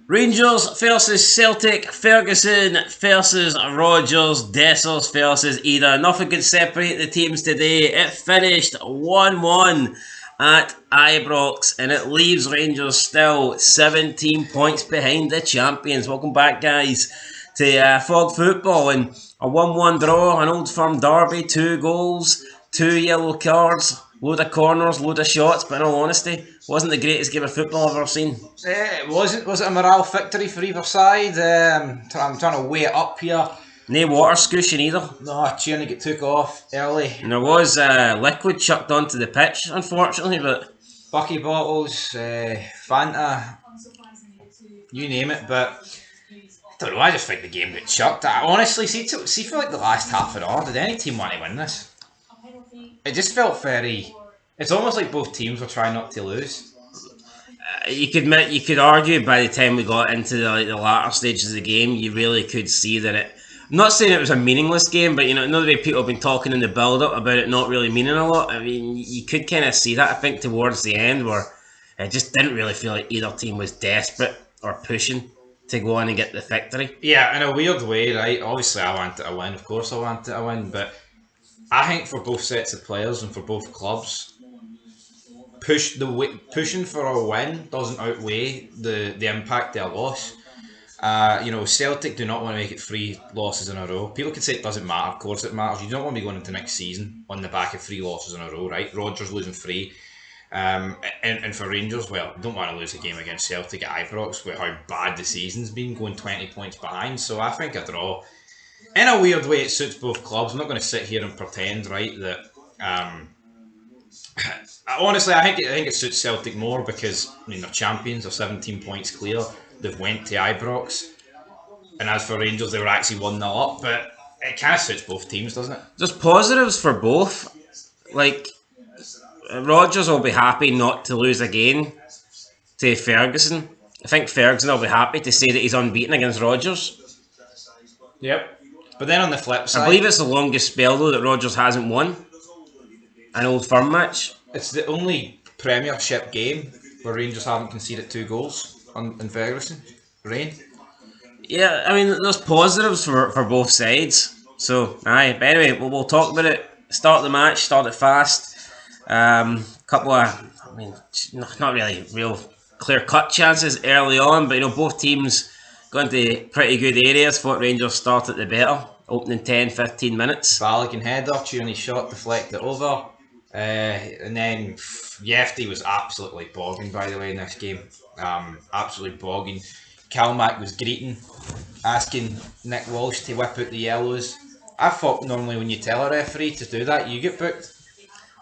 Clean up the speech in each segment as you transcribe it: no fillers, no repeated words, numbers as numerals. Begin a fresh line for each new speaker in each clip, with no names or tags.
Rangers versus Celtic, Ferguson versus Rodgers, Dessers versus Ida. Nothing could separate the teams today. It finished 1-1 at IBROX and it leaves Rangers still 17 points behind the champions. Welcome back, guys, to Fog Football and a 1-1 draw, an old firm derby, 2 goals, 2 yellow cards, load of corners, load of shots, but in all honesty, wasn't the greatest game of football I've ever seen.
It wasn't. Was it a morale victory for either side? I'm trying to weigh it up here.
No water scooshing either.
No, Tierney got took off early.
And there was liquid chucked onto the pitch, unfortunately, but...
Bucky bottles, Fanta, you name it, but... I don't know, I just think the game got chucked. I honestly, see for like the last half an hour, did any team want to win this? It just felt very... It's almost like both teams were trying not to lose.
You could argue by the time we got into the latter stages of the game, you really could see that it... I'm not saying it was a meaningless game, but you know the way people have been talking in the build-up about it not really meaning a lot. I mean, you could kind of see that, I think, towards the end, where it just didn't really feel like either team was desperate or pushing to go on and get the victory.
Yeah, in a weird way, right? Obviously, I wanted to win. Of course, I wanted to win, but I think for both sets of players and for both clubs, pushing for a win doesn't outweigh the impact of a loss. Celtic do not want to make it 3 losses in a row. People could say it doesn't matter. Of course it matters. You don't want to be going into next season on the back of 3 losses in a row, right? Rodgers losing 3. And for Rangers, well, don't want to lose a game against Celtic at IBROX with how bad the season's been, going 20 points behind. So I think a draw, in a weird way, it suits both clubs. I'm not going to sit here and pretend, right, that... honestly, I think it suits Celtic more because, I mean, they're champions, they're 17 points clear. They've went to Ibrox, and as for Rangers, they were actually 1-0 up. But it kind of suits both teams, doesn't it?
There's positives for both. Like, Rodgers will be happy not to lose again to Ferguson. I think Ferguson will be happy to say that he's unbeaten against Rodgers.
Yep. But then on the flip side,
I believe it's the longest spell though that Rodgers hasn't won an Old Firm match.
It's the only Premiership game where Rangers haven't conceded 2 goals in Ferguson. Rain.
Yeah, I mean, there's positives for both sides. So, aye. But anyway, we'll talk about it. Start the match, start it fast. Couple of, I mean, not really real clear-cut chances early on, but both teams got into pretty good areas. Thought Rangers started the better, opening 10-15 minutes.
Balogun header, Tierney shot, deflected over. And then Yefty was absolutely bogging, by the way, in this game. Absolutely bogging. Kalmack was greeting, asking Nick Walsh to whip out the yellows. I thought normally when you tell a referee to do that, you get booked.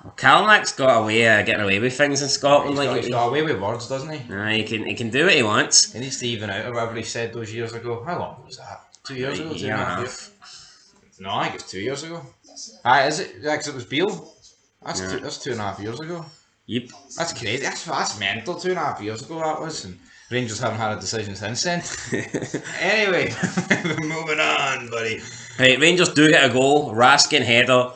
Well, Kalmack's got a way of getting away with things in Scotland.
He's got away with words, doesn't he?
He can do what he wants.
He needs to even out or whatever he said those years ago. How long was that? 2 years ago? 2.5 years? No, I think it's 2 years ago. Aye, is it? Because it was Beale. That's 2.5 years ago.
Yep.
That's crazy. That's mental. 2.5 years ago that was, and Rangers haven't had a decision since then. Anyway, moving on, buddy.
Right, Rangers do get a goal. Raskin header.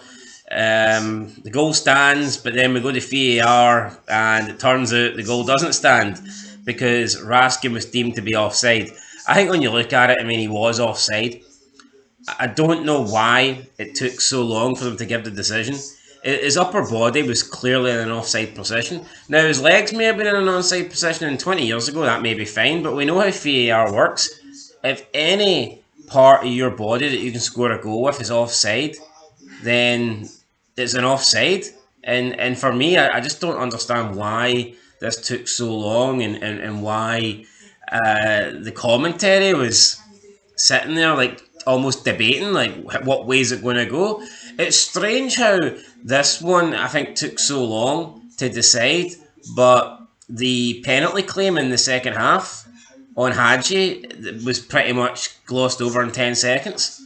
The goal stands, but then we go to VAR, and it turns out the goal doesn't stand because Raskin was deemed to be offside. I think when you look at it, I mean, he was offside. I don't know why it took so long for them to give the decision. His upper body was clearly in an offside position. Now, his legs may have been in an onside position, and 20 years ago that may be fine, but we know how VAR works. If any part of your body that you can score a goal with is offside, then it's an offside. And for me, I just don't understand why this took so long and why the commentary was sitting there like almost debating like what way is it going to go. It's strange how this one, I think, took so long to decide, but the penalty claim in the second half on Hadji was pretty much glossed over in 10 seconds.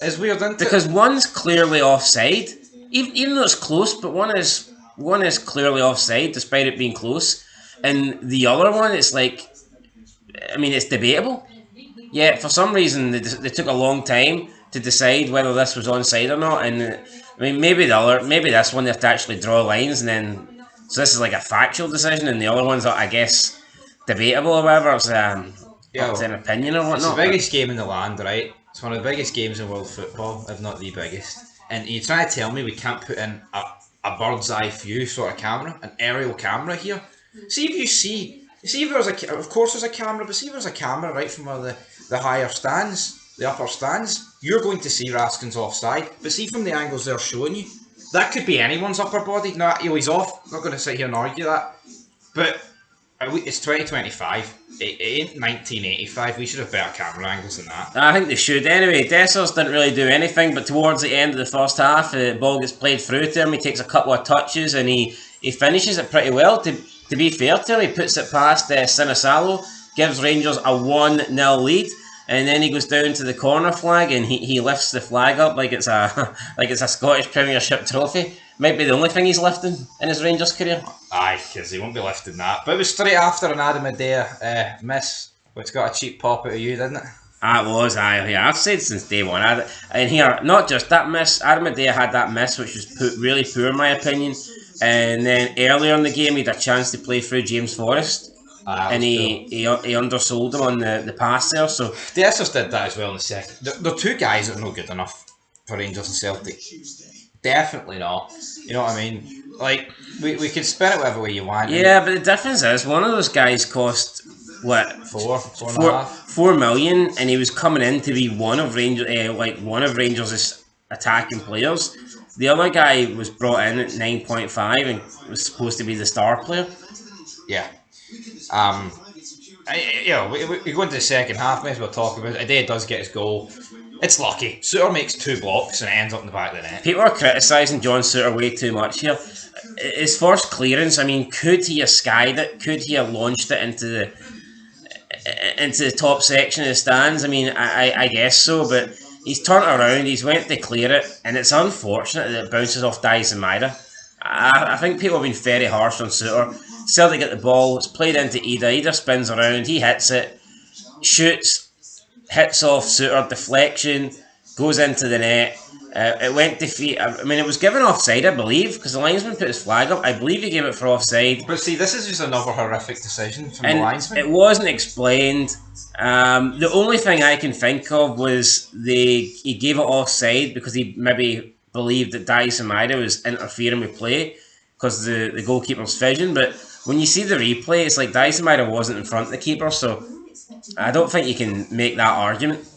It's weird, isn't it?
Because one's clearly offside, even though it's close, but one is clearly offside despite it being close, and the other one, it's like, I mean, it's debatable. Yet for some reason they took a long time to decide whether this was onside or not, and I mean maybe this one they have to actually draw lines, and then so this is like a factual decision, and the other ones are, I guess, debatable or whatever. It's up to an opinion or
It's
whatnot.
the biggest game in the land, right? It's one of the biggest games in world football, if not the biggest. And you're trying to tell me we can't put in a bird's eye view sort of camera, an aerial camera here? See if there's of course there's a camera, but see if there's a camera right from where the higher stands, the upper stands, you're going to see Raskin's offside. But see from the angles they're showing you, that could be anyone's upper body. No, he's off. I'm not going to sit here and argue that. But it's 2025. It ain't 1985. We should have better camera angles than that.
I think they should. Anyway, Dessers didn't really do anything, but towards the end of the first half, the ball gets played through to him. He takes a couple of touches and he finishes it pretty well. To be fair to him, he puts it past Sinisalo, gives Rangers a 1-0 lead, and then he goes down to the corner flag and he lifts the flag up like it's a Scottish Premiership trophy. Might be the only thing he's lifting in his Rangers career.
Aye, because he won't be lifting that. But it was straight after an Adam Adair miss, which got a cheap pop out of you, didn't it?
It was, yeah. I've said since day one. And here, not just that miss, Adam Adair had that miss, which was really poor in my opinion. And then earlier in the game, he had a chance to play through James Forrest. And he undersold him on the pass there. So
Dessers did that as well in the second. They're two guys that are not good enough for Rangers and Celtic. Definitely not. You know what I mean? Like, we could spin it whatever way you want.
Yeah, but the difference is, one of those guys cost, what? 4 million, and he was coming in to be one of Rangers' attacking players. The other guy was brought in at 9.5 and was supposed to be the star player.
Yeah. We go into the second half, may as well talk about it. Adair does get his goal. It's lucky. Suter makes 2 blocks and it ends up in the back of the net.
People are criticising John Suter way too much here. His first clearance, I mean, could he have skied it? Could he have launched it into the top section of the stands? I mean, I guess so, but he's turned around, he's went to clear it, and it's unfortunate that it bounces off Dias and Maida. I think people have been very harsh on Suter. Celtic get the ball, it's played into Ida. Ida spins around, he hits it, shoots, hits off Suter, deflection, goes into the net. It went to feet. I mean, it was given offside, I believe, because the linesman put his flag up. I believe he gave it for offside.
But see, this is just another horrific decision from the linesman.
It wasn't explained. The only thing I can think of was he gave it offside because he maybe believed that Dias and Maida was interfering with play because the goalkeeper's vision. But when you see the replay, it's like Dias and Maida wasn't in front of the keeper, so I don't think you can make that argument.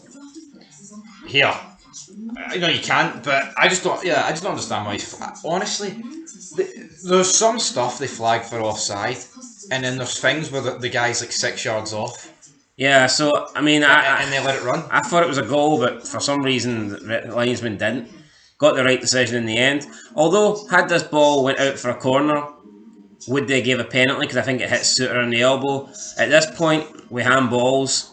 Here. You can't, but I just don't understand why honestly, there's some stuff they flag for offside, and then there's things where the guy's like 6 yards off.
Yeah, so, I mean,
and they let it run.
I thought it was a goal, but for some reason, the linesman didn't. Got the right decision in the end. Although, had this ball went out for a corner, would they give a penalty? Because I think it hit Suter on the elbow. At this point, with handballs,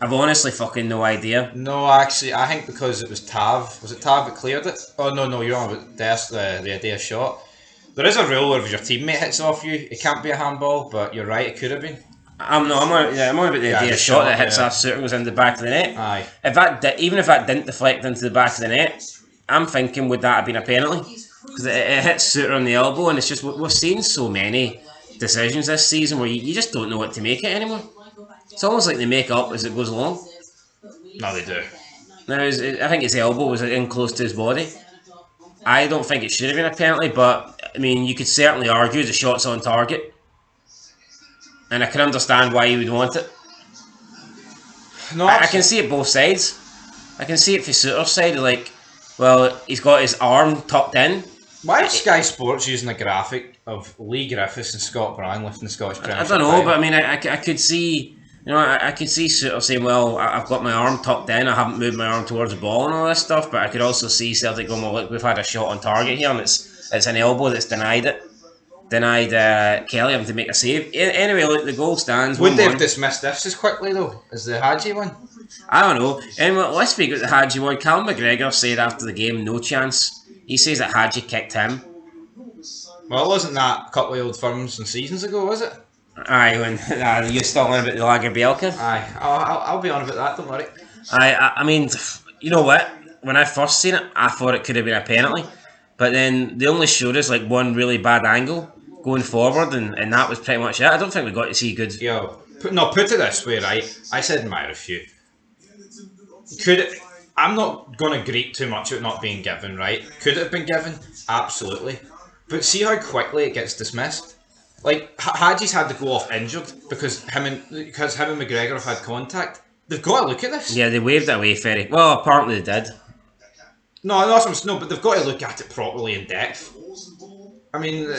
I've honestly fucking no idea.
No, actually, I think because it was Tav. Was it Tav that cleared it? Oh, no, you're on about the Adair shot. There is a rule where if your teammate hits off you, it can't be a handball, but you're right, it could have been.
I'm on about the Adair shot that hits off Suter and goes into the back of the net.
Aye.
Even if that didn't deflect into the back of the net, I'm thinking, would that have been a penalty? Because it hits Suter on the elbow, and it's just, we've seen so many decisions this season where you just don't know what to make it anymore. It's almost like they make up as it goes along.
No, they do.
Now, I think his elbow was in close to his body. I don't think it should have been a penalty, but I mean, you could certainly argue the shot's on target. And I can understand why you would want it.
No,
I can see it both sides. I can see it for Suter's side, like, well, he's got his arm tucked in.
Why is Sky Sports using a graphic of Lee Griffiths and Scott Bryan lifting the Scottish Premiership?
I don't know, but I mean, I could see, I could see Suter saying, well, I've got my arm tucked in, I haven't moved my arm towards the ball and all this stuff, but I could also see Celtic going, well, look, we've had a shot on target here, and it's an elbow that's denied Kelly having to make a save. Anyway, look, the goal stands.
Would they have dismissed this as quickly, though, as the Hadji one?
I don't know. Anyway, let's speak about the Hadji one. Callum McGregor said after the game, no chance. He says that Hadji kicked him.
Well, wasn't that a couple of old firms and seasons ago, was it?
Aye, when you're still on about the Lager Bielka.
Aye, I'll be on about that, don't worry.
I mean, you know what? When I first seen it, I thought it could have been a penalty. But then they only showed us like one really bad angle going forward, and that was pretty much it. I don't think we got to see good...
Put it this way, right? I said in my review, I'm not going to grate too much at not being given, right? Could it have been given? Absolutely. But see how quickly it gets dismissed? Like, Hadji's had to go off injured because him and McGregor have had contact. They've got to look at this.
Yeah, they waved it away, Ferry. Well, apparently they did.
No, but they've got to look at it properly in depth. I mean,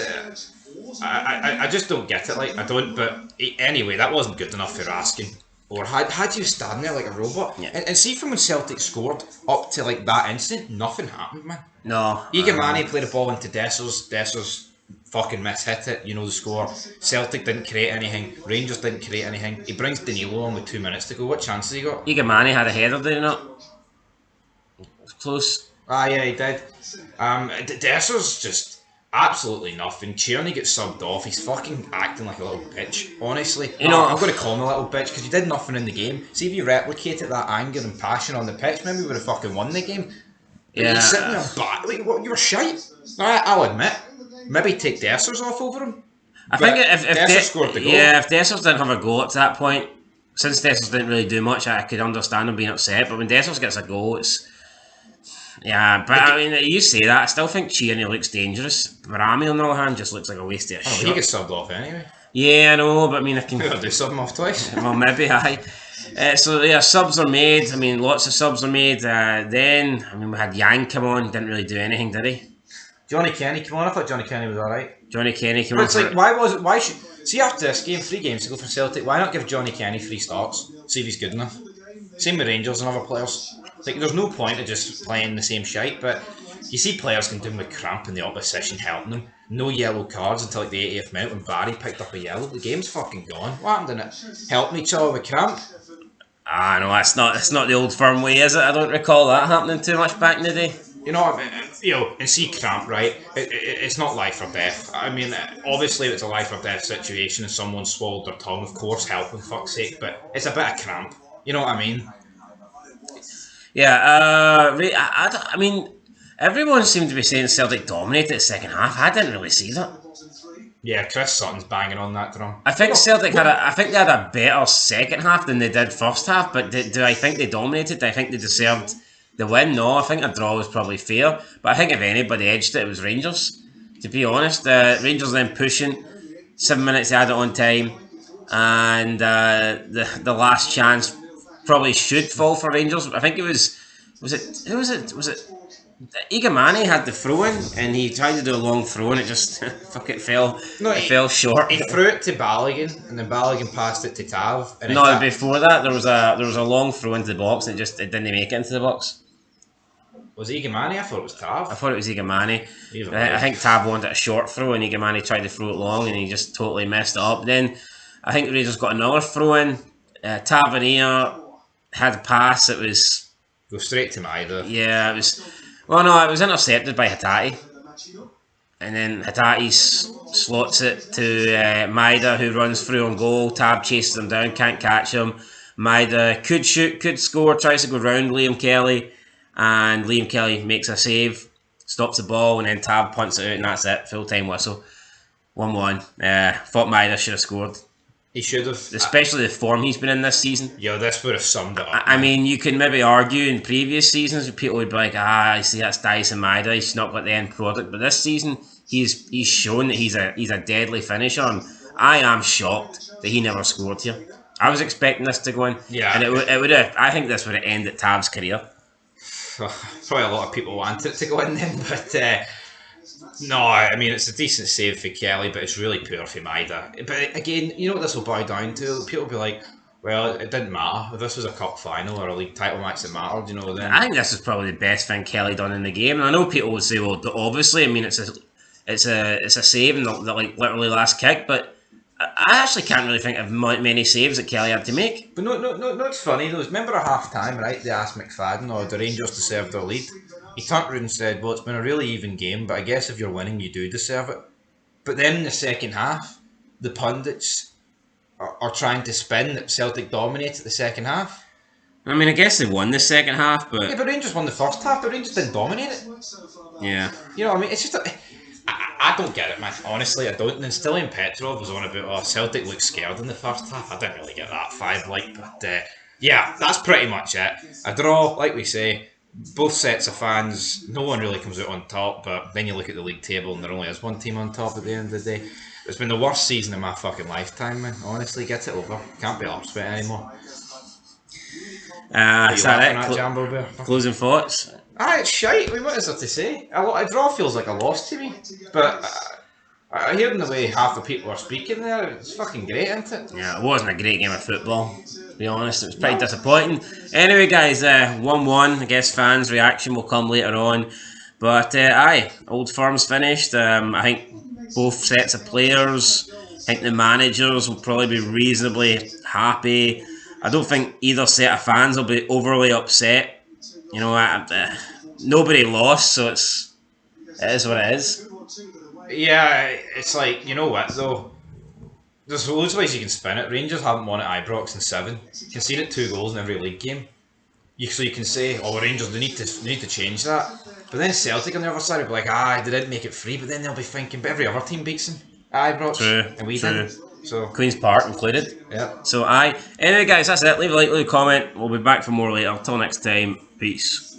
I just don't get it. Like, I don't. But anyway, that wasn't good enough for asking. Or had you stand there like a robot?
Yeah.
And see from when Celtic scored up to like that instant, nothing happened, man.
No.
Egan Manny played a ball into Dessers. Dessers fucking mishit it. You know the score. Celtic didn't create anything. Rangers didn't create anything. He brings Danilo on with 2 minutes to go. What chances he got?
Egan Manny had a header, did he not? It was close.
Ah, yeah, he did. Dessers just absolutely nothing. Tierney gets subbed off. He's fucking acting like a little bitch. Honestly,
You know,
I'm going to call him a little bitch because you did nothing in the game. See if you replicated that anger and passion on the pitch, maybe we would have fucking won the game. But you're sitting there back like what? You were shite. I'll admit. Maybe take Dessers off over him.
I think if
Dessers scored the goal.
Yeah, if Dessers didn't have a goal up to that point, since Dessers didn't really do much, I could understand him being upset. But when Dessers gets a goal, it's. Yeah, but I mean, you say that. I still think Tierney looks dangerous. Barami, on the other hand, just looks like a waste of a shot.
He gets subbed off anyway.
Yeah, I know, but I mean, I can.
We'll do sub him off twice.
Well, maybe, aye. So, yeah, subs are made. I mean, lots of subs are made. Then, I mean, we had Yang come on. Didn't really do anything, did he?
Johnny Kenny came on. I thought Johnny Kenny was alright.
Johnny Kenny came
But
on.
it's like, why should... See, after this game, 3 games to go for Celtic, why not give Johnny Kenny 3 starts? See if he's good enough. Same with Rangers and other players. Like, there's no point of just playing the same shite, but you see players can do them with cramp in the opposition helping them. No yellow cards until like the 80th minute when Barry picked up a yellow. The game's fucking gone. What happened in it? Helping each other with cramp?
Ah, no, it's not the old firm way, is it? I don't recall that happening too much back in the day.
You know what I mean? And see cramp, right? It's not life or death. I mean, obviously it's a life or death situation and someone swallowed their tongue, of course, help, for fuck's sake, but it's a bit of cramp. You know what I mean?
Yeah, I mean, everyone seemed to be saying Celtic dominated the second half. I didn't really see that.
Yeah, Chris Sutton's banging on that drum.
I think Celtic they had a better second half than they did first half, but do I think they dominated? Do I think they deserved the win? No, I think a draw was probably fair, but I think if anybody edged it, it was Rangers. To be honest, Rangers then pushing, 7 minutes added on time, and the last chance probably should fall for Rangers. I think it was it Egan Manny had the throw in and he tried to do a long throw and it just fell short.
He threw it to Balogun and then Balogun passed it to Tav. And
no, before that there was a long throw into the box and it didn't make it into the box.
Was it Egan Manny? I thought it was Tav.
I thought it was Egan Manny. I think Tav wanted a short throw and Egan Manny tried to throw it long and he just totally messed it up. Then I think Rangers got another throw in. Tavernier had a pass. It was
go straight to Maida.
Yeah, it was. Well, no, it was intercepted by Hatate, and then Hatate slots it to Maida, who runs through on goal. Tab chases him down, can't catch him. Maida could shoot, could score, tries to go round Liam Kelly, and Liam Kelly makes a save, stops the ball, and then Tab punts it out, and that's it. Full time whistle, 1-1. Thought Maida should have scored.
He should have.
Especially the form he's been in this season.
Yeah, this would have summed it up.
I mean, you can maybe argue in previous seasons people would be like, I see that's Dyson Maida, he's not got the end product. But this season, he's shown that he's a deadly finisher. And I am shocked that he never scored here. I was expecting this to go in.
Yeah.
And it would have, I think this would have ended Tab's career.
Probably a lot of people want it to go in then, but... No, I mean, it's a decent save for Kelly, but it's really poor for Maida. But again, you know what this will boil down to? People will be like, well, it didn't matter. If this was a cup final or a league title match that mattered, you know, then... I think
this is probably the best thing Kelly done in the game. And I know people would say, well, obviously, I mean, it's a save in the like literally last kick, but I actually can't really think of many saves that Kelly had to make.
But no, it's funny though. Remember at half time, right? They asked McFadden, or the Rangers deserved their lead. He turned around and said, well, it's been a really even game, but I guess if you're winning, you do deserve it. But then in the second half, the pundits are trying to spin that Celtic dominated the second half.
I mean, I guess they won the second half, but...
Yeah, but Rangers won the first half, but Rangers didn't dominate it.
Yeah.
You know what I mean? It's just... I don't get it, man. Honestly, I don't. And Stilian Petrov was on about, Celtic looked scared in the first half. I didn't really get that vibe, but yeah, that's pretty much it. A draw, like we say, both sets of fans, no one really comes out on top, but then you look at the league table and there only is one team on top at the end of the day. It's been the worst season of my fucking lifetime, man. Honestly, get it over. Can't be up with it anymore.
Is that it?
Jambo Bear?
Closing thoughts?
It's shite. I mean, what is there to say? A draw feels like a loss to me, but I hear the way half the people are speaking there. It's fucking great, isn't it?
Yeah, it wasn't a great game of football, to be honest. It was pretty disappointing. Anyway, guys, 1-1. I guess fans' reaction will come later on. But, Old Firm's finished. I think both sets of players, I think the managers will probably be reasonably happy. I don't think either set of fans will be overly upset. You know, nobody lost, so it is what it is.
Yeah, it's like, you know what though? There's loads of ways you can spin it. Rangers haven't won at IBROX in 7. Conceded 2 goals in every league game. So you can say, oh, Rangers, they need to change that. But then Celtic on the other side will be like, they didn't make it free, but then they'll be thinking, but every other team beats them at IBROX.
True,
and we
true.
didn't. So
Queen's Park included.
Yeah.
So anyway guys, that's it. Leave a like, leave a comment. We'll be back for more later. Until next time, peace.